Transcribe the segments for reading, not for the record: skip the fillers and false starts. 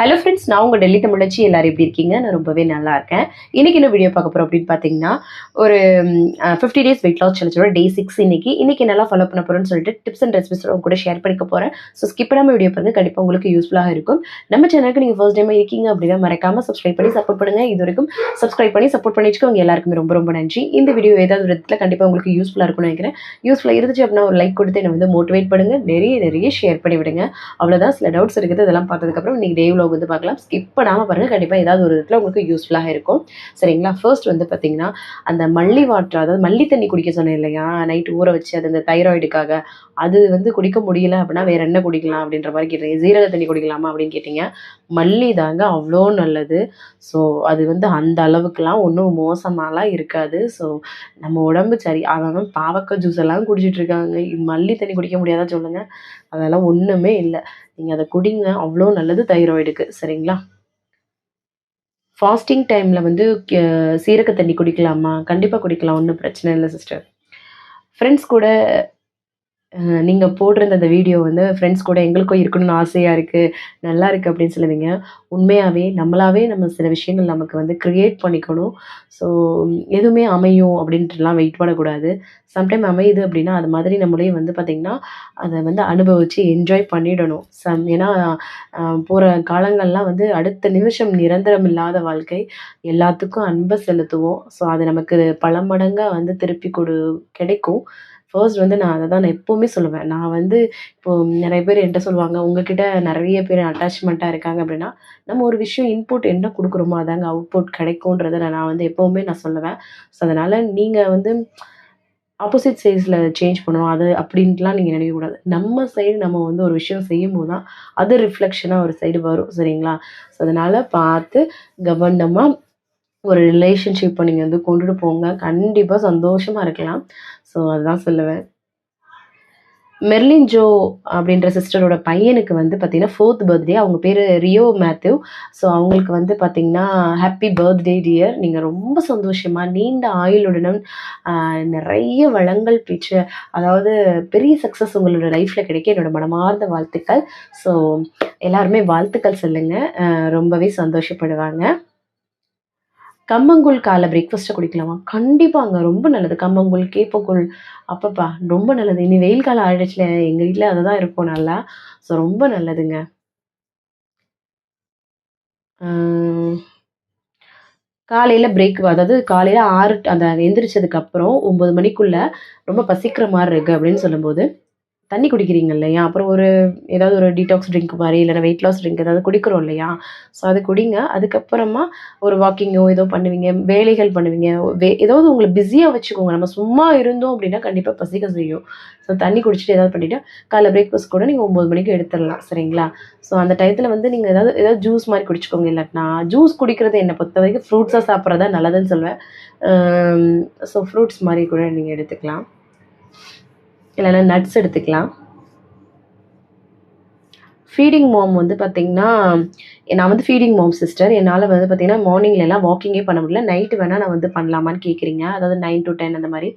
Hello friends, நான் உங்கள் டெல்லி தமிழச்சி. எல்லாரும் எப்படி இருக்கீங்க? நான் ரொம்பவே நல்லா இருக்கேன். இன்றைக்கி என்ன வீடியோ பார்க்க போகிறோம் அப்படின்னு பார்த்தீங்கன்னா, ஒரு 50 டேஸ் வெயிட் லாஸ் சேலஞ்சோட டே 6 இன்னைக்கு நல்லா ஃபாலோ பண்ண போகிறேன்னு சொல்லிட்டு டிப்ஸ் அண்ட் ரெசிபிஸ் உங்க கூட ஷேர் பண்ணிக்க போகிறேன். ஸோ ஸ்கிப் பண்ணாமல் வீடியோ பாருங்க, கண்டிப்பாக உங்களுக்கு யூஸ்ஃபுல்லாக இருக்கும். நம்ம சேனலுக்கு நீங்கள் ஃபர்ஸ்ட் டைமாக இருக்கீங்க அப்படின்னா மறக்காமல் சப்ஸ்கிரைப் பண்ணி சப்போர்ட் பண்ணுங்கள். இது வரைக்கும் சப்ஸ்கிரைப் பண்ணி சப்போர்ட் பண்ணி வச்சுக்கோங்க. எல்லாருக்குமே ரொம்ப ரொம்ப நன்றி. இந்த வீடியோ ஏதாவது ஒரு இடத்துல கண்டிப்பாக உங்களுக்கு யூஸ்ஃபுல்லாக இருக்கும்னு நினைக்கிறேன். யூஸ்ஃபுல்லாக இருந்துச்சு அப்படின்னா ஒரு லைக் கொடுத்து என்னை வந்து மோட்டிவேட் பண்ணுங்கள். நிறைய ஷேர் பண்ணி விடுங்க. அவ்வளோதான். சில டவுட்ஸ் இருக்குது, இதெல்லாம் பார்த்ததுக்கப்புறம் இன்றைக்கி டே vlog வந்து பார்க்கலாம். ஸ்கிப் பண்ணாமல் பாருங்கள், கண்டிப்பாக ஏதாவது ஒரு விதத்தில் உங்களுக்கு யூஸ்ஃபுல்லாக இருக்கும். சரிங்களா? ஃபர்ஸ்ட் வந்து பார்த்தீங்கன்னா, அந்த மல்லி வாட்டர், அதாவது மல்லி தண்ணி குடிக்க சொன்னேன் இல்லையா, நைட்டு ஊற வச்சு, அது இந்த தைராய்டுக்காக. அது வந்து குடிக்க முடியல அப்படின்னா வேறு என்ன குடிக்கலாம் அப்படின்ற மாதிரி கேட்டீங்க. ஜீரக தண்ணி குடிக்கலாமா அப்படின்னு கேட்டிங்க. மல்லி தாங்க அவ்வளோ நல்லது. ஸோ அது வந்து அந்த அளவுக்குலாம் ஒன்றும் மோசமாலாம் இருக்காது. ஸோ நம்ம உடம்பு சரி, அவன் பாவக்காய் ஜூஸ் எல்லாம் குடிச்சிட்டு இருக்காங்க. இது மல்லி தண்ணி குடிக்க முடியாதா சொல்லுங்கள்? அதெல்லாம் ஒன்றுமே இல்லை. நீங்கள் அதை குடிங்க, அவ்வளோ நல்லது தைராய்டுக்கு. சரிங்களா? ஃபாஸ்டிங் டைமில் வந்து சீரக தண்ணி குடிக்கலாமா? கண்டிப்பாக குடிக்கலாம், ஒன்றும் பிரச்சனை இல்லை சிஸ்டர். ஃப்ரெண்ட்ஸ் கூட நீங்கள் போட்டிருந்த அந்த வீடியோ வந்து ஃப்ரெண்ட்ஸ் கூட எங்களுக்கும் இருக்கணும்னு ஆசையாக இருக்குது, நல்லா இருக்குது அப்படின்னு சொல்லுவீங்க. உண்மையாகவே நம்மளாவே நம்ம சில விஷயங்கள் நமக்கு வந்து க்ரியேட் பண்ணிக்கணும். ஸோ எதுவுமே அமையும் அப்படின்ட்டுலாம் வெயிட் பண்ணக்கூடாது. சம்டைம் அமையுது அப்படின்னா அது மாதிரி நம்மளே வந்து பார்த்திங்கன்னா அதை வந்து அனுபவித்து என்ஜாய் பண்ணிடணும். ஏன்னா போகிற காலங்கள்லாம் வந்து அடுத்த நிமிஷம் நிரந்தரம் இல்லாத வாழ்க்கை. எல்லாத்துக்கும் அன்பை செலுத்துவோம். ஸோ அது நமக்கு பல மடங்காக வந்து திருப்பி கிடைக்கும். ஃபர்ஸ்ட் வந்து நான் அதை தான் நான் எப்போவுமே சொல்லுவேன். நான் வந்து இப்போது நிறைய பேர் என்கிட்ட சொல்லுவாங்க, உங்ககிட்ட நிறைய பேர் அட்டாச்மெண்ட்டாக இருக்காங்க அப்படின்னா, நம்ம ஒரு விஷயம் இன்புட் என்ன கொடுக்குறோமோ அதாங்க அவுட்புட் கிடைக்குன்றதை நான் வந்து எப்போவுமே நான் சொல்லுவேன். ஸோ அதனால் நீங்கள் வந்து ஆப்போசிட் சைட்ஸில் சேஞ்ச் பண்ணணும் அது அப்படின்ட்டுலாம் நீங்கள் நினைக்கக்கூடாது. நம்ம சைடு நம்ம வந்து ஒரு விஷயம் செய்யும்போது தான் அது ரிஃப்ளெக்ஷனாக ஒரு சைடு வரும். சரிங்களா? ஸோ அதனால் பார்த்து கவனமாக ஒரு ரிலேஷன்ஷிப்பை நீங்கள் வந்து கொண்டுட்டு போங்க. கண்டிப்பாக சந்தோஷமாக இருக்கலாம். ஸோ அதுதான் சொல்லுவேன். மெர்லின் ஜோ அப்படின்ற சிஸ்டரோட பையனுக்கு வந்து பார்த்திங்கன்னா 4th பர்த்டே. அவங்க பேர் ரியோ மேத்யூ. ஸோ அவங்களுக்கு வந்து பார்த்திங்கன்னா ஹாப்பி பர்த்டே டியர். நீங்கள் ரொம்ப சந்தோஷமாக நீண்ட ஆயுளுடனும் நிறைய வளங்கள் பெற்று, அதாவது பெரிய சக்ஸஸ் உங்களோட லைஃப்பில் கிடைக்க என்னோடய மனமார்ந்த வாழ்த்துக்கள். ஸோ எல்லாருமே வாழ்த்துக்கள் சொல்லுங்கள், ரொம்பவே சந்தோஷப்படுவாங்க. கம்மங்கூழ் காலை பிரேக்ஃபாஸ்ட்டை குடிக்கலாமா? கண்டிப்பாங்க, ரொம்ப நல்லது. கம்மங்கூழ், கேப்பக்கூழ், அப்பப்பா ரொம்ப நல்லது. இனி வெயில் காலம் ஆயிடுச்சுல, எங்கள் வீட்டில் அதை தான் இருக்கும் நல்லா. ஸோ ரொம்ப நல்லதுங்க. காலையில் பிரேக், அதாவது காலையில் 6 அந்த எந்திரிச்சதுக்கப்புறம் 9 மணிக்குள்ளே ரொம்ப பசிக்கிற மாதிரி இருக்குது அப்படின்னு சொல்லும்போது தண்ணி குடிக்கிறீங்க இல்லையா, அப்புறம் ஏதாவது ஒரு டீடாக்ஸ் ட்ரிங்க் மாதிரி இல்லைனா வெயிட் லாஸ் ட்ரிங்க் ஏதாவது குடிக்கிறோம் இல்லையா, ஸோ அது குடிங்க. அதுக்கப்புறமா ஒரு வாக்கிங்கோ ஏதோ பண்ணுவீங்க, வேலைகள் பண்ணுவீங்க, ஏதாவது உங்களை பிஸியாக வச்சுக்கோங்க. நம்ம சும்மா இருந்தோம் அப்படின்னா கண்டிப்பாக பசிக்க செய்யும். ஸோ தண்ணி குடிச்சிட்டு ஏதாவது பண்ணிவிட்டு காலைல பிரேக்ஃபாஸ்ட் கூட நீங்கள் 9 மணிக்கு எடுத்துடலாம். சரிங்களா? ஸோ அந்த டயத்தில் வந்து நீங்கள் ஏதாவது ஜூஸ் மாதிரி குடிச்சிக்கோங்க. இல்லாட்டினா ஜூஸ் குடிக்கிறது என்னை பொறுத்த வரைக்கும் ஃப்ரூட்ஸாக சாப்பிட்றதா நல்லதுன்னு சொல்லுவேன். ஸோ ஃப்ரூட்ஸ் மாதிரி கூட நீங்கள் எடுத்துக்கலாம், இல்லைன்னா நட்ஸ் எடுத்துக்கலாம். ஃபீடிங் மாம் வந்து பார்த்திங்கன்னா, நான் வந்து ஃபீடிங் மாம் சிஸ்டர். என்னால் வந்து பார்த்திங்கன்னா மார்னிங்லலாம் வாக்கிங்கே பண்ண முடியல. நைட்டு வேணால் நான் வந்து பண்ணலாமான்னு கேட்குறீங்க. அதாவது 9 to 10 அந்த மாதிரி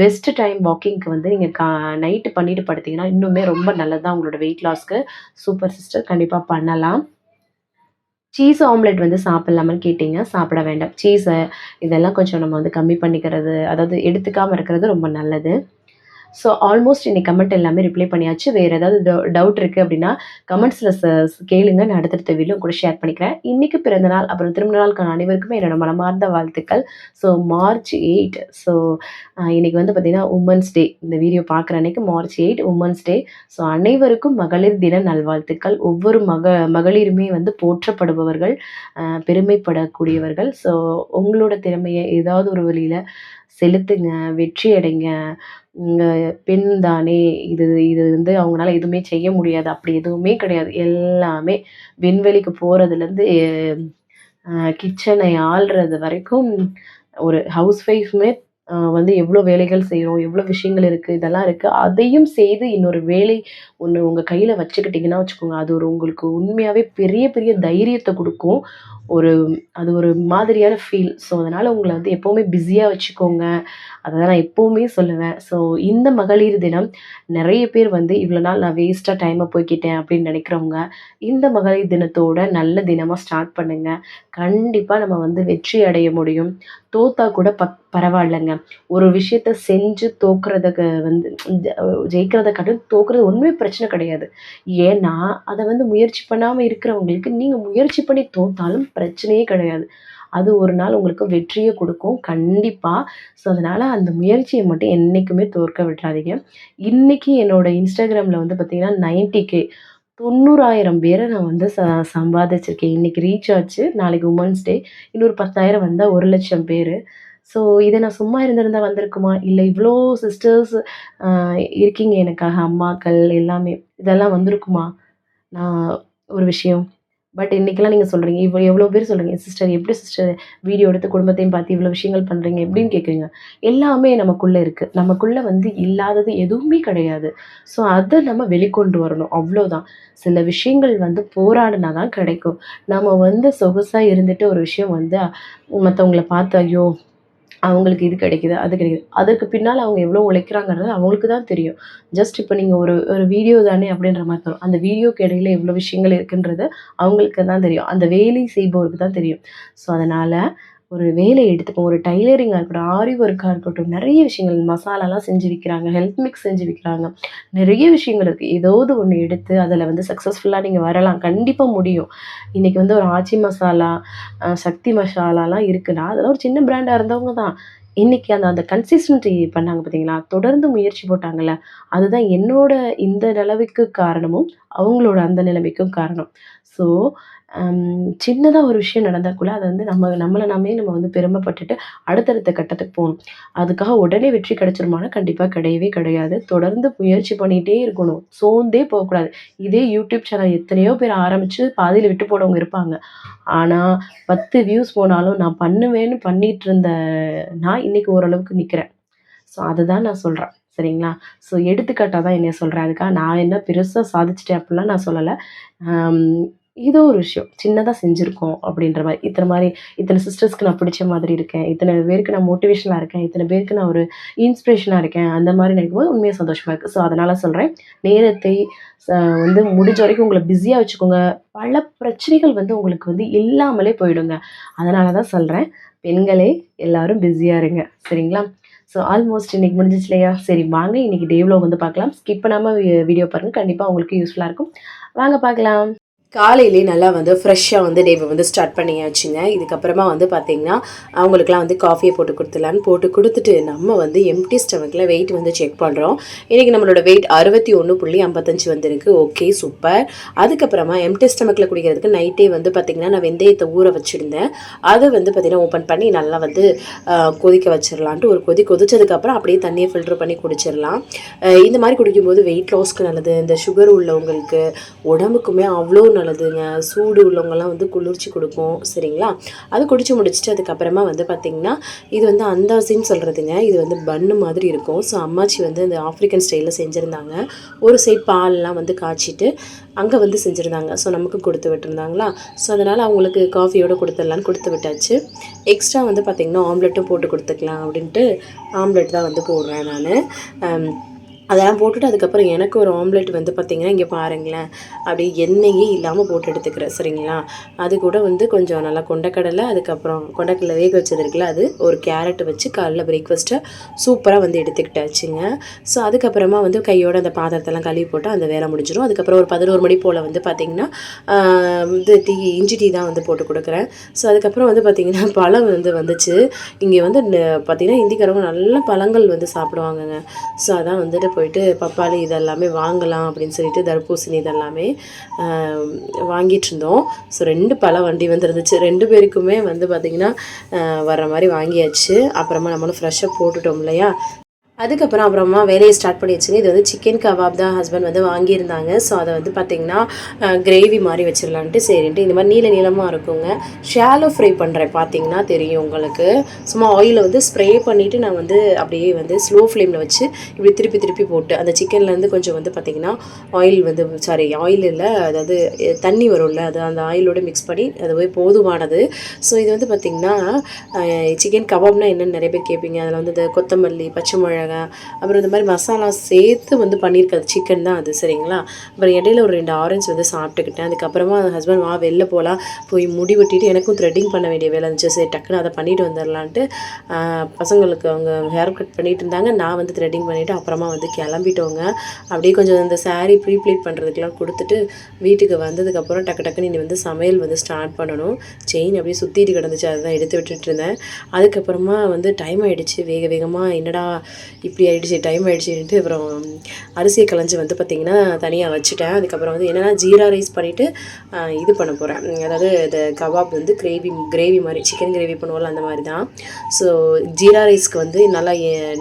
பெஸ்ட்டு டைம் வாக்கிங்க்கு வந்து நீங்கள் நைட்டு பண்ணிட்டு படுத்திங்கன்னா இன்னுமே ரொம்ப நல்லது தான் உங்களோட வெயிட் லாஸ்க்கு. சூப்பர் சிஸ்டர், கண்டிப்பாக பண்ணலாம். சீஸ் ஆம்லெட் வந்து சாப்பிட்லாமான்னு கேட்டிங்க. சாப்பிட வேண்டாம். சீஸை இதெல்லாம் கொஞ்சம் நம்ம வந்து கம்மி பண்ணிக்கிறது, அதாவது எடுத்துக்காமல் இருக்கிறது ரொம்ப நல்லது. ஸோ ஆல்மோஸ்ட் இன்னைக்கு கமெண்ட் எல்லாமே ரிப்ளை பண்ணியாச்சு. வேறு ஏதாவது டவுட் இருக்குது அப்படின்னா கமெண்ட்ஸில் கேளுங்க. நான் அடுத்தடுத்த வீடியோ கூட ஷேர் பண்ணிக்கிறேன். இன்றைக்கி பிறந்தநாள் அப்புறம் திருமண நாளுக்கான அனைவருக்குமே என்னோட மனமார்ந்த வாழ்த்துக்கள். So March 8. ஸோ இன்றைக்கி வந்து பார்த்திங்கன்னா உமன்ஸ் டே. இந்த வீடியோ பார்க்குற அன்றைக்கி March 8 உமன்ஸ் டே. ஸோ அனைவருக்கும் மகளிர் தின நல்வாழ்த்துக்கள். ஒவ்வொரு மகளிருமே வந்து போற்றப்படுபவர்கள், பெருமைப்படக்கூடியவர்கள். ஸோ உங்களோட திறமையை ஏதாவது ஒரு வழியில் செலுத்துங்க, வெற்றி அடைங்க. பெண் தானே, இது வந்து அவங்களால எதுவுமே செய்ய முடியாது அப்படி எதுவுமே கிடையாது. எல்லாமே விண்வெளிக்கு போகிறதுலேருந்து கிச்சனை ஆள்றது வரைக்கும் ஒரு ஹவுஸ் ஒய்ஃபுமே வந்து எவ்வளோ வேலைகள் செய்கிறோம், எவ்வளோ விஷயங்கள் இருக்குது, இதெல்லாம் இருக்குது. அதையும் செய்து இன்னொரு வேலை ஒன்று உங்கள் கையில் வச்சுக்கிட்டிங்கன்னா வச்சுக்கோங்க, அது உங்களுக்கு உண்மையாகவே பெரிய பெரிய தைரியத்தை கொடுக்கும். ஒரு அது ஒரு மாதிரியான ஃபீல். ஸோ அதனால் உங்களை வந்து எப்போவுமே பிஸியாக வச்சுக்கோங்க. அதை தான் நான் எப்போவுமே சொல்லுவேன். ஸோ இந்த மகளிர் தினம் நிறைய பேர் வந்து இவ்வளோ நாள் நான் வேஸ்ட்டாக டைமை போய்க்கிட்டேன் அப்படின்னு நினைக்கிறவங்க, இந்த மகளிர் தினத்தோட நல்ல தினமாக ஸ்டார்ட் பண்ணுங்கள். கண்டிப்பாக நம்ம வந்து வெற்றி அடைய முடியும். தோத்தா கூட பரவாயில்லைங்க. ஒரு விஷயத்த செஞ்சு தோக்குறதுக்கு வந்து ஜெயிக்கிறத காட்டிலும் தோக்குறது ஒன்றுமே பிரச்சனை கிடையாது. ஏன்னா அதை வந்து முயற்சி பண்ணாமல் இருக்கிறவங்களுக்கு நீங்கள் முயற்சி பண்ணி தோத்தாலும் பிரச்சனையே கிடையாது. அது ஒரு நாள் உங்களுக்கு வெற்றியை கொடுக்கும் கண்டிப்பாக. ஸோ அதனால் அந்த முயற்சியை மட்டும் என்றைக்குமே தோற்க விட்டுறாதீங்க. இன்றைக்கி என்னோடய இன்ஸ்டாகிராமில் வந்து பார்த்திங்கன்னா 90K 90,000 பேரை நான் வந்து சம்பாதிச்சிருக்கேன். இன்றைக்கி ரீச் ஆச்சு. நாளைக்கு உமன்ஸ் டே. இன்னொரு 10,000 வந்தால் 1,00,000 பேர். ஸோ இதை நான் சும்மா இருந்திருந்தால் வந்திருக்குமா? இல்லை இவ்வளோ சிஸ்டர்ஸ் இருக்கீங்க எனக்காக, அம்மாக்கள் எல்லாமே. இதெல்லாம் வந்திருக்குமா? நான் ஒரு விஷயம். பட் இன்றைக்கெல்லாம் நீங்கள் சொல்கிறீங்க, எவ்வளோ பேர் சொல்கிறீங்க, சிஸ்டர் எப்படி சிஸ்டர் வீடியோ எடுத்து குடும்பத்தையும் பார்த்து இவ்வளோ விஷயங்கள் பண்ணுறீங்க எப்படின்னு கேட்குறீங்க. எல்லாமே நமக்குள்ளே இருக்குது. நமக்குள்ளே வந்து இல்லாதது எதுவுமே கிடையாது. ஸோ அதை நம்ம வெளிக்கொண்டு வரணும், அவ்வளோதான். சில விஷயங்கள் வந்து போராடினா தான் கிடைக்கும். நம்ம வந்து சொகுசாக இருந்துட்டு ஒரு விஷயம் வந்து மற்றவங்கள பார்த்து ஐயோ அவங்களுக்கு இது கிடைக்குது, அது கிடைக்குது. அதற்கு பின்னால் அவங்க எவ்வளோ உழைக்கிறாங்கன்றது அவங்களுக்கு தான் தெரியும். ஜஸ்ட் இப்போ நீங்கள் ஒரு ஒரு வீடியோ தானே அப்படின்ற மாதிரி தரும். அந்த வீடியோக்கு இடையில எவ்வளோ விஷயங்கள் இருக்குன்றது அவங்களுக்கு தான் தெரியும். அந்த வேலை செய்பவருக்கு தான் தெரியும். ஸோ அதனால் ஒரு வேலையை எடுத்துக்கோங்க. ஒரு டைலரிங்காக இருக்கட்டும், ஆரி ஒர்க்காக இருக்கட்டும், நிறைய விஷயங்கள் மசாலாலாம் செஞ்சு விற்கிறாங்க, ஹெல்த் மிக்ஸ் செஞ்சு விற்கிறாங்க. நிறைய விஷயங்கள் இருக்குது. ஏதாவது ஒன்று எடுத்து அதில் வந்து சக்ஸஸ்ஃபுல்லாக நீங்கள் வரலாம். கண்டிப்பாக முடியும். இன்றைக்கி வந்து ஒரு ஆச்சி மசாலா, சக்தி மசாலாலாம் இருக்குன்னா அதெல்லாம் ஒரு சின்ன பிராண்டாக இருந்தவங்க தான். இன்றைக்கி அந்த அந்த கன்சிஸ்டன்சி பண்ணாங்க பார்த்தீங்களா? தொடர்ந்து முயற்சி போட்டாங்கல்ல, அதுதான் என்னோட இந்த நிலைமைக்கு காரணமும், அவங்களோட அந்த நிலைமைக்கும் காரணம். ஸோ சின்னதாக ஒரு விஷயம் நடந்தால் கூட அதை வந்து நம்மளை நம்ம வந்து பெருமைப்பட்டுட்டு அடுத்தடுத்த கட்டத்துக்கு போகணும். அதுக்காக உடனே வெற்றி கிடைச்சிருமானா கண்டிப்பாக கிடையவே கிடையாது. தொடர்ந்து முயற்சி பண்ணிகிட்டே இருக்கணும். சோர்ந்தே போகக்கூடாது. இதே யூடியூப் சேனல் எத்தனையோ பேர் ஆரம்பித்து பாதியில் விட்டு போனவங்க இருப்பாங்க. ஆனால் 10 வியூஸ் போனாலும் நான் பண்ணுவேன்னு பண்ணிகிட்டு இருந்த நான் இன்றைக்கி ஓரளவுக்கு நிற்கிறேன். ஸோ அதுதான் நான் சொல்கிறேன். சரிங்களா? ஸோ எடுத்துக்காட்டாக தான் என்னைய சொல்கிறேன். அதுக்காக நான் என்ன பெருசாக சாதிச்சிட்டேன் அப்படிலாம் நான் சொல்லலை. ஏதோ ஒரு விஷயம் சின்னதாக செஞ்சுருக்கோம் அப்படின்ற மாதிரி இத்தனை சிஸ்டர்ஸ்க்கு நான் பிடிச்ச மாதிரி இருக்கேன், இத்தனை பேருக்கு நான் மோட்டிவேஷனாக இருக்கேன், இத்தனை பேருக்கு நான் ஒரு இன்ஸ்பிரேஷனாக இருக்கேன், அந்த மாதிரி நினைக்கும்போது உண்மையாக சந்தோஷமாக இருக்குது. ஸோ அதனால் சொல்கிறேன், நேரத்தை வந்து முடிஞ்ச வரைக்கும் உங்களை பிஸியாக வச்சுக்கோங்க. பல பிரச்சனைகள் வந்து உங்களுக்கு வந்து இல்லாமலே போயிடுங்க. அதனால தான் சொல்கிறேன், பெண்களே எல்லாரும் பிஸியாக இருங்க. சரிங்களா? ஸோ ஆல்மோஸ்ட் இன்றைக்கி முடிஞ்சிச்சு இல்லையா? சரி வாங்க இன்றைக்கி டே விலாக் வந்து பார்க்கலாம். ஸ்கிப் பண்ணாமல் வீடியோ பாருங்கள். கண்டிப்பாக உங்களுக்கு யூஸ்ஃபுல்லாக இருக்கும். வாங்க பார்க்கலாம். காலையிலே நல்லா வந்து ஃப்ரெஷ்ஷாக வந்து டேவை வந்து ஸ்டார்ட் பண்ணியாச்சுங்க. இதுக்கப்புறமா வந்து பார்த்திங்கன்னா அவங்களுக்குலாம் வந்து காஃபியை போட்டு கொடுத்துடலான்னு போட்டு கொடுத்துட்டு நம்ம வந்து எம்டி ஸ்டமக்கில் வெயிட் வந்து செக் பண்ணுறோம். இன்றைக்கி நம்மளோட வெயிட் 61.55 வந்திருக்கு. Okay super. அதுக்கப்புறமா எம்டி ஸ்டமக்கில் குடிக்கிறதுக்கு நைட்டே வந்து பார்த்திங்கன்னா நான் வெந்தயத்தை ஊற வச்சுருந்தேன். அதை வந்து பார்த்திங்கன்னா ஓப்பன் பண்ணி நல்லா வந்து கொதிக்க வச்சிடலான்ட்டு ஒரு கொதிச்சதுக்கப்புறம் அப்படியே தண்ணியை ஃபில்ட்ரு பண்ணி குடிச்சிடலாம். இந்த மாதிரி குடிக்கும்போது வெயிட் லாஸ்க்கு நல்லது. இந்த சுகர் உள்ளவங்களுக்கு உடம்புக்குமே அவ்வளோ நல்லதுங்க. சூடு உள்ளவங்கலாம் வந்து குளிர்ச்சி கொடுக்கும். சரிங்களா? அது குடிச்சு முடிச்சுட்டு அதுக்கப்புறமா வந்து பார்த்திங்கன்னா இது வந்து அந்தாசின்னு சொல்கிறதுங்க. இது வந்து பன்னு மாதிரி இருக்கும். ஸோ அம்மாச்சி வந்து இந்த ஆஃப்ரிக்கன் ஸ்டைலில் செஞ்சுருந்தாங்க. ஒரு சைட் பால்லாம் வந்து காய்ச்சிட்டு அங்கே வந்து செஞ்சுருந்தாங்க. ஸோ நமக்கு கொடுத்து விட்டுருந்தாங்களா. ஸோ அதனால் அவங்களுக்கு காஃபியோடு கொடுத்துடலான்னு கொடுத்து விட்டாச்சு. எக்ஸ்ட்ரா வந்து பார்த்திங்கன்னா ஆம்லெட்டும் போட்டு கொடுத்துக்கலாம் அப்படின்ட்டு ஆம்லெட் தான் வந்து போடுறேன் நான். அதெல்லாம் போட்டுட்டு அதுக்கப்புறம் எனக்கு ஒரு ஆம்லெட் வந்து பார்த்திங்கன்னா இங்கே பாருங்களேன், அப்படியே எண்ணெயே இல்லாமல் போட்டு எடுத்துக்கிறேன். சரிங்களா? அது கூட வந்து கொஞ்சம் நல்லா கொண்டக்கடலை, அதுக்கப்புறம் கொண்டக்கடலை வேக வச்சது இருக்குல்ல, அது ஒரு கேரட் வச்சு காலைல பிரேக்ஃபாஸ்ட்டை சூப்பராக வந்து எடுத்துக்கிட்டாச்சுங்க. ஸோ அதுக்கப்புறமா வந்து கையோட அந்த பாத்திரத்தெல்லாம் கழுவி போட்டால் அந்த வேலை முடிஞ்சிடும். அதுக்கப்புறம் ஒரு 11 மணி போல் வந்து பார்த்திங்கன்னா இது இஞ்சி டீ தான் வந்து போட்டு கொடுக்குறேன். ஸோ அதுக்கப்புறம் வந்து பார்த்திங்கன்னா பழம் வந்து வந்துச்சு. இங்கே வந்து பார்த்திங்கன்னா ஹிந்திக்காரவங்க நல்ல பழங்கள் வந்து சாப்பிடுவாங்கங்க. ஸோ அதான் வந்துட்டு போயிட்டு பப்பாளி இதெல்லாமே வாங்கலாம் அப்படின்னு சொல்லிட்டு தர்பூசணி இதெல்லாமே வாங்கிட்டு இருந்தோம். ஸோ 2 பழ வண்டி வந்துருந்துச்சு. 2 பேருக்குமே வந்து பார்த்திங்கன்னா வர்ற மாதிரி வாங்கியாச்சு. அப்புறமா நம்மளும் ஃப்ரெஷ்ஷாக போட்டுட்டோம் இல்லையா? அப்புறமா வேலையை ஸ்டார்ட் பண்ணி வச்சுங்க. இது வந்து சிக்கன் கபாப் தான் ஹஸ்பண்ட் வந்து வாங்கியிருந்தாங்க. ஸோ அதை வந்து பார்த்திங்கன்னா கிரேவி மாதிரி வச்சிடலான்ட்டு சரின்ட்டு இந்த மாதிரி நீளமாக இருக்குங்க. ஷாலோ ஃப்ரை பண்ணுறேன், பார்த்தீங்கன்னா தெரியும் உங்களுக்கு. சும்மா ஆயிலை வந்து ஸ்ப்ரே பண்ணிவிட்டு நான் வந்து அப்படியே வந்து ஸ்லோ ஃப்ளேமில் வச்சு இப்படி திருப்பி போட்டு அந்த சிக்கன்லேருந்து கொஞ்சம் வந்து பார்த்திங்கன்னா ஆயில் வந்து ஆயில் இல்லை, அதாவது தண்ணி வரும்ல, அது அந்த ஆயிலோடு மிக்ஸ் பண்ணி அதுவே போதுமானது. ஸோ இது வந்து பார்த்திங்கன்னா சிக்கன் கபாப்னால் என்னென்னு நிறைய பேர் கேட்பீங்க. அதில் வந்து இந்த கொத்தமல்லி, பச்சை மிளகாய், அப்புறம் இந்த மாதிரி மசாலா சேர்த்து வந்து பண்ணியிருக்காது சிக்கன் தான் அது, சரிங்களா. அப்புறம் இடையில ஒரு 2 ஆரஞ்சு வந்து சாப்பிட்டுக்கிட்டேன். அதுக்கப்புறமா ஹஸ்பண்ட் வெளில போகலாம், போய் முடி வெட்டிட்டு எனக்கும் த்ரெட்டிங் பண்ண வேண்டிய வேலை இருந்துச்சு. சரி டக்குன்னு அதை பண்ணிட்டு வந்துடலான்ட்டு பசங்களுக்கு அவங்க ஹேர் கட் பண்ணிட்டு இருந்தாங்க. நான் வந்து த்ரெட்டிங் பண்ணிவிட்டு அப்புறமா வந்து கிளம்பிட்டோங்க. அப்படியே கொஞ்சம் இந்த சாரீ ப்ரீப்ளீட் பண்ணுறதுக்கெலாம் கொடுத்துட்டு வீட்டுக்கு வந்ததுக்கப்புறம் டக்குன்னு இனி வந்து சமையல் வந்து ஸ்டார்ட் பண்ணணும். செயின் அப்படியே சுற்றிட்டு கிடந்துச்சு, அதுதான் எடுத்து விட்டுட்டு இருந்தேன். அதுக்கப்புறமா வந்து டைம் ஆகிடுச்சு. வேகமாக என்னடா இப்படி ஆகிடுச்சு, டைம் ஆகிடுச்சுன்ட்டு அப்புறம் அரிசியை களைஞ்சி வந்து பார்த்திங்கன்னா தனியாக வச்சுட்டேன். அதுக்கப்புறம் வந்து என்னென்னா ஜீரா ரைஸ் பண்ணிவிட்டு இது பண்ண போகிறேன், அதாவது இந்த கபாப் வந்து கிரேவி மாதிரி சிக்கன் கிரேவி பண்ணுவோம்ல அந்த மாதிரி தான். ஸோ ஜீரா ரைஸ்க்கு வந்து நல்லா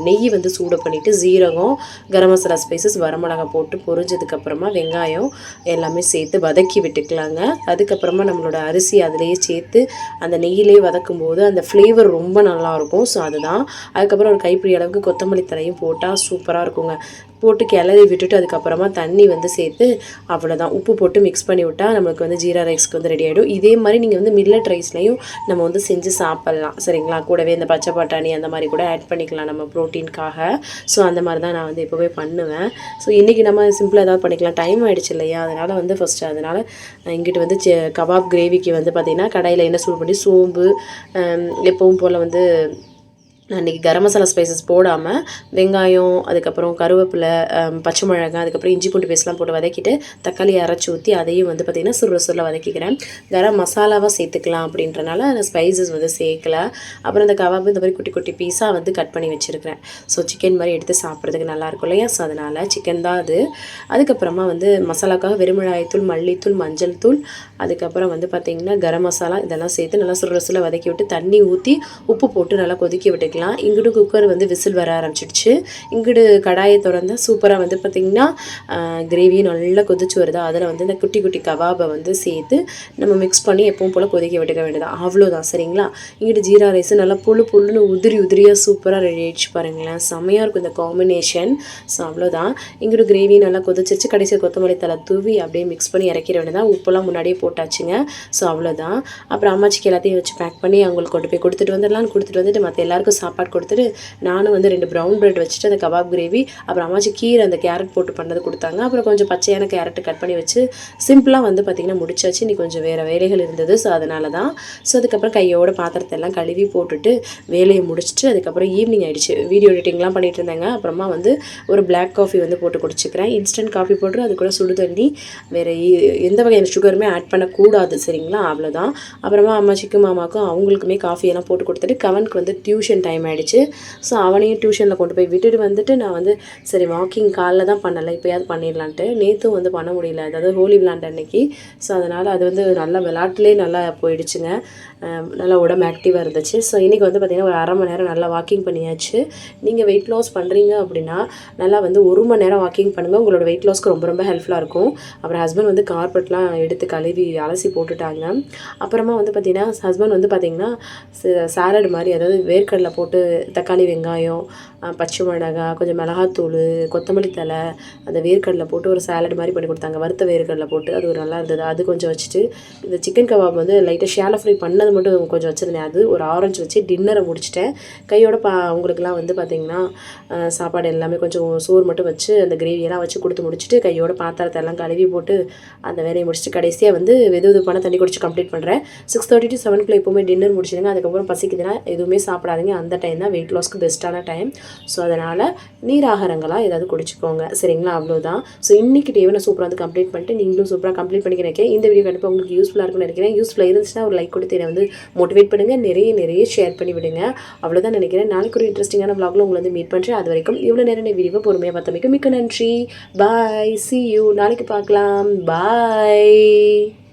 நெய் வந்து சூடு பண்ணிவிட்டு ஜீரகம், கரம் மசாலா ஸ்பைசஸ், வரமிளகா போட்டு பொரிஞ்சதுக்கப்புறமா வெங்காயம் எல்லாமே சேர்த்து வதக்கி விட்டுக்கலாங்க. அதுக்கப்புறமா நம்மளோட அரிசி அதிலேயே சேர்த்து அந்த நெய்யிலே வதக்கும் போது அந்த ஃப்ளேவர் ரொம்ப நல்லாயிருக்கும். ஸோ அதுதான். அதுக்கப்புறம் ஒரு கைப்பிடி அளவுக்கு கொத்தமல்லி தழையும் போட்டால் சூப்பராக இருக்குங்க. போட்டு கிளறி விட்டுட்டு அதுக்கப்புறமா தண்ணி வந்து சேர்த்து அவ்வளோதான், உப்பு போட்டு மிக்ஸ் பண்ணி விட்டால் நம்மளுக்கு வந்து ஜீரா ரைஸ்க்கு வந்து ரெடி ஆகிடும். இதே மாதிரி நீங்கள் வந்து மில்லட் ரைஸ்லையும் நம்ம வந்து செஞ்சு சாப்பிட்லாம், சரிங்களா. கூடவே இந்த பச்சை பட்டாணி அந்த மாதிரி கூட ஆட் பண்ணிக்கலாம் நம்ம ப்ரோட்டீனுக்காக. ஸோ அந்த மாதிரி தான் நான் வந்து எப்போவே பண்ணுவேன். ஸோ இன்றைக்கி நம்ம சிம்பிளாக ஏதாவது பண்ணிக்கலாம், டைம் ஆகிடுச்சு இல்லையா. அதனால் வந்து ஃபஸ்ட்டு அதனால் இங்கிட்டு வந்து கபாப் கிரேவிக்கு வந்து பார்த்திங்கன்னா கடாயில் எண்ணெய் சூடு பண்ணி சோம்பு, எப்பவும் போல் வந்து அன்றைக்கி கரம் மசாலா ஸ்பைசஸ் போடாமல் வெங்காயம், அதுக்கப்புறம் கருவேப்பிலை, பச்சை மிளகாய், அதுக்கப்புறம் இஞ்சி பூண்டு பேஸ்ட்லாம் போட்டு வதக்கிட்டு தக்காளி அரைச்சி ஊற்றி அதையும் வந்து பார்த்திங்கன்னா சுருள வதக்கிக்கிறேன். கரம் மசாலாவாக சேர்த்துக்கலாம் அப்படின்றனால அந்த ஸ்பைசஸ் வந்து சேர்க்கலை. அப்புறம் இந்த கபாப் இந்த மாதிரி குட்டி பீஸாக வந்து கட் பண்ணி வச்சுருக்கிறேன். ஸோ சிக்கன் மாதிரி எடுத்து சாப்பிட்றதுக்கு நல்லாயிருக்கும் இல்லையா. ஸோ அதனால் சிக்கன் தான் அது. அதுக்கப்புறமா வந்து மசாலாக்காக வெறுமிளகாய்த்தூள், மல்லித்தூள், மஞ்சள் தூள், அதுக்கப்புறம் வந்து பார்த்திங்கன்னா கரம் மசாலா இதெல்லாம் சேர்த்து நல்லா சுருள வதக்கி விட்டு தண்ணி ஊற்றி உப்பு போட்டு நல்லா கொதிக்க விட்டுக்கலாம். இங்கிட்டு குக்கர் வந்து விசில் வர ஆரம்பிச்சிடுச்சு. இங்கிட்டு கடாயை திறந்தா சூப்பராக வந்து பார்த்திங்கன்னா கிரேவியும் நல்லா கொதிச்சு வருதா. அதில் வந்து இந்த குட்டி கபாபை வந்து சேர்த்து நம்ம மிக்ஸ் பண்ணி எப்பவும் போல் கொதிக்க விட்டுக்க வேண்டியதான், அவ்வளோதான், சரிங்களா. இங்கிட்டு ஜீரா ரைஸ் நல்லா புல்லுன்னு உதிரியாக சூப்பராக ரெடி ஆகிடுச்சு பாருங்களேன், செம்மையாக இருக்கும் இந்த காம்பினேஷன். ஸோ அவ்வளோதான். இங்கிட்டு கிரேவி நல்லா கொதிச்சிருச்சு. கடைசியாக கொத்தமல்லி தலை தூவி அப்படியே மிக்ஸ் பண்ணி இறக்கிற வேண்டியதான். உப்பெல்லாம் முன்னாடியே போட்டாச்சுங்க. ஸோ அவ்வளோதான். அப்புறம் அம்மாச்சிக்கு எல்லாத்தையும் வச்சு பேக் பண்ணி அவங்களுக்கு கொண்டு போய் கொடுத்துட்டு வந்துட்டு மற்ற எல்லாருக்கும் சாப்பாடு கொடுத்துட்டு நானும் வந்து 2 ப்ரௌன் பிரெட் வச்சுட்டு அந்த கபாப் கிரேவி, அப்புறம் அம்மாச்சி கீரை அந்த கேரட் போட்டு பண்ணது கொடுத்தாங்க. அப்புறம் கொஞ்சம் பச்சையான கேரட்டு கட் பண்ணி வச்சு சிம்பிளாக வந்து பார்த்திங்கன்னா முடிச்சாச்சு. இன்னைக்கு கொஞ்சம் வேறு வேலைகள் இருந்தது. ஸோ அதனால தான். ஸோ அதுக்கப்புறம் கையோட பாத்திரத்தை எல்லாம் கழுவி போட்டுட்டு வேலையை முடிச்சுட்டு அதுக்கப்புறம் ஈவினிங் ஆகிடுச்சு. வீடியோ எடிட்டிங்லாம் பண்ணிகிட்டு இருந்தாங்க. அப்புறமா வந்து ஒரு பிளாக் காஃபி வந்து போட்டு குடிச்சிக்கிறேன். இன்ஸ்டன்ட் காஃபி போட்டு அது கூட சுடு தண்ணி, வேறு எந்த வகையான சுகருமே ஆட் பண்ணக்கூடாது, சரிங்களா. அவ்வளோதான். அப்புறமா அம்மாச்சிக்கும் மாமாவுக்கும் அவங்களுக்குமே காஃபியெல்லாம் போட்டு கொடுத்துட்டு கவனுக்கு வந்து டியூஷன் டைம் ஆகிடுச்சு. ஸோ அவனையும் டியூஷனில் கொண்டு போய் விட்டுட்டு வந்துட்டு நான் வந்து சரி வாக்கிங் காலைல தான் பண்ணலை, இப்போயாவது பண்ணிடலான்ட்டு. நேற்றும் வந்து பண்ண முடியல, அதாவது ஹோலி விளாண்ட அன்னைக்கு. ஸோ அதனால் அது வந்து நல்லா விளாட்டுலேயே நல்லா போயிடுச்சுங்க. நல்லா உடம்பு ஆக்டிவாக இருந்துச்சு. ஸோ இன்றைக்கி வந்து பார்த்திங்கன்னா ஒரு 1/2 மணி நேரம் நல்லா வாக்கிங் பண்ணியாச்சு. நீங்கள் வெயிட் லாஸ் பண்ணுறீங்க அப்படின்னா நல்லா வந்து 1 மணி நேரம் வாக்கிங் பண்ணுங்கள், உங்களோட வெயிட் லாஸ்க்கு ரொம்ப ஹெல்ப்ஃபுல்லாக இருக்கும். அப்புறம் ஹஸ்பண்ட் வந்து கார்பெட்லாம் எடுத்து கழுவி அலசி போட்டுட்டாங்க. அப்புறமா வந்து பார்த்திங்கன்னா ஹஸ்பண்ட் வந்து பார்த்திங்கன்னா சாலட் மாதிரி, அதாவது வேர்க்கடலை போட்டு தக்காளி, வெங்காயம், பச்சை மிளகாய், கொஞ்சம் மிளகாத்தூள், கொத்தமல்லி தழை, அந்த வேர்க்கடலை போட்டு ஒரு சாலட் மாதிரி பண்ணி கொடுத்தாங்க. வறுத்த வேர்க்கடலை போட்டு அது ஒரு நல்லா இருந்தது. அது கொஞ்சம் வச்சுட்டு இந்த சிக்கன் கபாப் வந்து லைட்டாக ஷாலோ ஃப்ரை பண்ணது மட்டும் கொஞ்சம் வச்சுருந்தேன். அது ஒரு ஆரஞ்சு வச்சு டின்னரை முடிச்சிட்டேன். கையோட அவங்களுக்குலாம் வந்து பார்த்திங்கன்னா சாப்பாடு எல்லாமே கொஞ்சம் சோறு மட்டும் வச்சு அந்த கிரேவியெல்லாம் வச்சு கொடுத்து முடிச்சுட்டு கையோட பாத்திரத்தை எல்லாம் கழுவி போட்டு அந்த வேலையை முடிச்சுட்டு கடைசியாக வந்து வெதுவெதுப்பான தண்ணி குடிச்சு கம்ப்ளீட் பண்ணுறேன். 6:30 to 7 எப்போவுமே டின்னர் முடிச்சிடுங்க. அதுக்கப்புறம் பசிக்குதுன்னா எதுவுமே சாப்பிடாதீங்க. அந்த டைம் தான் வெயிட் லாஸ்க்கு பெஸ்ட்டான டைம். ஸோ அதனால் நீர் ஆகாரங்களாக ஏதாவது குடிச்சிக்கோங்க, சரிங்களா. அவ்வளோதான். ஸோ இன்றைக்கி டேவை நான் சூப்பராக வந்து கம்ப்ளீட் பண்ணிட்டு நீங்களும் சூப்பராக கம்ப்ளீட் பண்ணிக்க நினைக்கிறேன். இந்த வீடியோ கண்டிப்பாக உங்களுக்கு யூஸ்ஃபுல்லாக இருக்கும்னு நினைக்கிறேன். யூஸ்ஃபுல்லாக இருந்துச்சுன்னா ஒரு லைக் கொடுத்து என்னை வந்து மோட்டிவேட் பண்ணுங்கள், நிறைய ஷேர் பண்ணி விடுங்க. அவ்வளோதான் நினைக்கிறேன். நாளைக்கு ஒரு இன்ட்ரெஸ்டிங்கான vlogல உங்களை வந்து மீட் பண்ணுறேன். அது வரைக்கும் இவ்வளோ நேரம் வீடியோவை பொறுமையாக பார்த்தமைக்கு மிக்க நன்றி. பாய், see you. நாளைக்கு பார்க்கலாம். பாய்.